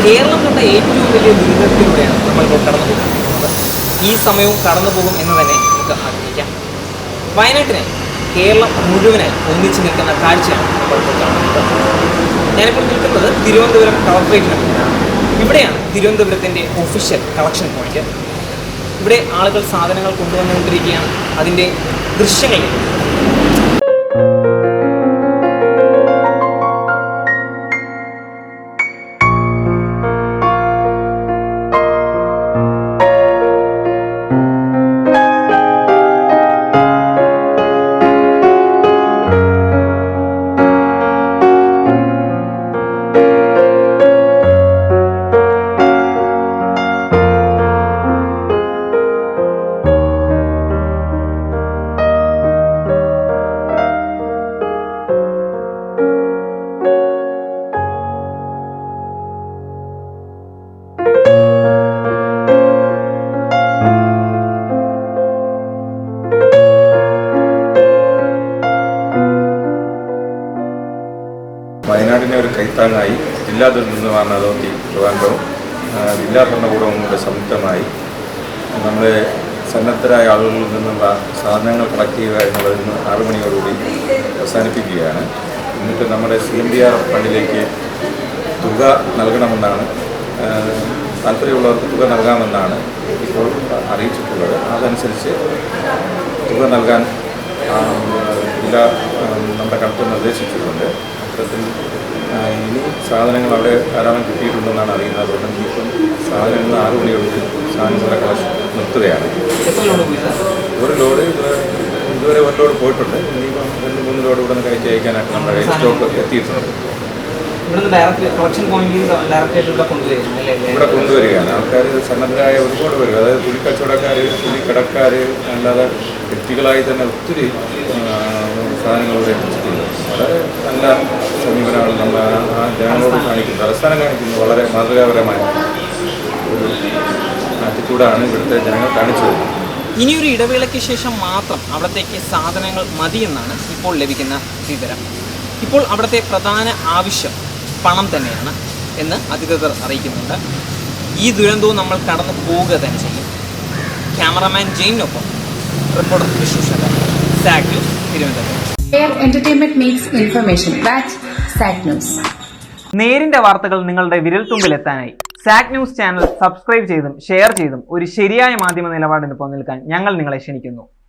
കേരളം കണ്ട ഏറ്റവും വലിയ ദുരിതത്തിലൂടെയാണ് നമ്മളിപ്പോൾ കടന്നു പോകുന്നത്. ഈ സമയവും കടന്നു പോകും എന്ന് തന്നെ നമുക്ക് ആഗ്രഹിക്കാം. വയനാട്ടിനെ കേരളം മുഴുവനായി ഒന്നിച്ചു നിൽക്കുന്ന കാഴ്ചയാണ് നമ്മളിപ്പോൾ കാണുന്നത്. ഞാനിപ്പോൾ നിൽക്കുന്നത് തിരുവനന്തപുരം കളക്ട്രേറ്റിലാണ്. ഇവിടെയാണ് തിരുവനന്തപുരത്തിൻ്റെ ഒഫീഷ്യൽ കളക്ഷൻ പോയിന്റ്. ഇവിടെ ആളുകൾ സാധനങ്ങൾ കൊണ്ടുവന്നുകൊണ്ടിരിക്കുകയാണ്. അതിൻ്റെ ദൃശ്യങ്ങൾ വയനാടിനെ ഒരു കൈത്താങ്ങായി ജില്ലാ ദുരന്ത നിവാരണ അതോറിറ്റി ട്രിവാൻഡ്രവും ജില്ലാ ഭരണകൂടവും കൂടെ സംയുക്തമായി നമ്മളെ സന്നദ്ധരായ ആളുകളിൽ നിന്നുള്ള സാധനങ്ങൾ കളക്ട് ചെയ്യുക എന്നുള്ളതിൽ നിന്ന് 6 മണിയോടുകൂടി അവസാനിപ്പിക്കുകയാണ്. എന്നിട്ട് നമ്മുടെ CMDR ഫണ്ടിലേക്ക് തുക നൽകണമെന്നാണ്, താല്പര്യമുള്ളവർക്ക് തുക നൽകാമെന്നാണ് ഇപ്പോൾ അറിയിച്ചിട്ടുള്ളത്. അതനുസരിച്ച് തുക നൽകാൻ ജില്ലാ നമ്മുടെ കളക്ടർ നിർദ്ദേശിച്ചിട്ടുണ്ട്. അത്തരത്തിൽ ഇനി സാധനങ്ങൾ അവിടെ ധാരാളം കിട്ടിയിട്ടുണ്ടെന്നാണ് അറിയുന്നത്. അതുകൊണ്ട് ഇപ്പം സാധനങ്ങൾ 6 മണിയോട് സാധനങ്ങളുടെ കളക്ഷൻ നിർത്തുകയാണ്. ഒരു ലോഡ് ഇതുവരെ ഒരു ലോഡ് പോയിട്ടുണ്ട്. ഇനിയിപ്പം 2-3 ലോഡ് ഇവിടെ നിന്ന് കയറ്റി അയക്കാനായിട്ട് നമ്മുടെ സ്റ്റോക്ക് എത്തിയിട്ടുണ്ട്. ഇവിടെ കൊണ്ടുവരികയാണ്. ആൾക്കാർ സന്നദ്ധരായ ഒരുപാട് പേര്, അതായത് തുണിക്കച്ചവടക്കാർ, തുണിക്കടക്കാർ, അല്ലാതെ വ്യക്തികളായി തന്നെ ഒത്തിരി സാധനങ്ങൾ ഇവിടെ എത്തിച്ചിട്ടുണ്ട്. വളരെ നല്ല സമീപനമാണ് നമ്മൾ ആ ജനങ്ങളോട് കാണിക്കുന്നത്. തലസ്ഥാനം കാണിക്കുന്നത് വളരെ മാതൃകാപരമായ ഒരു ആറ്റിറ്റ്യൂഡാണ് ഇവിടുത്തെ ജനങ്ങൾ കാണിച്ചത്. ഇനിയൊരു ഇടവേളയ്ക്ക് ശേഷം മാത്രം അവിടത്തേക്ക് സാധനങ്ങൾ മതിയെന്നാണ് ഇപ്പോൾ ലഭിക്കുന്ന വിവരം. ഇപ്പോൾ അവിടുത്തെ പ്രധാന ആവശ്യം പണം തന്നെയാണ് എന്ന് അധികൃതർ അറിയിക്കുന്നുണ്ട്. ഈ ദുരന്തവും നമ്മൾ കടന്നു പോവുക തന്നെ ചെയ്യും. ക്യാമറാമാൻ ജെയിനൊപ്പം റിപ്പോർട്ടർ വിഷ്ണു, സാക് news, Thiruvananthapuram. Entertainment makes information. That's SAC News. നേരിന്റെ വാർത്തകൾ നിങ്ങളുടെ വിരൽത്തുമ്പിൽ എത്താനായി സാക് ന്യൂസ് ചാനൽ സബ്സ്ക്രൈബ് ചെയ്തും ഷെയർ ചെയ്തും ഒരു ശരിയായ മാധ്യമ നിലപാടിന് നിൽക്കാൻ ഞങ്ങൾ നിങ്ങളെ ക്ഷണിക്കുന്നു.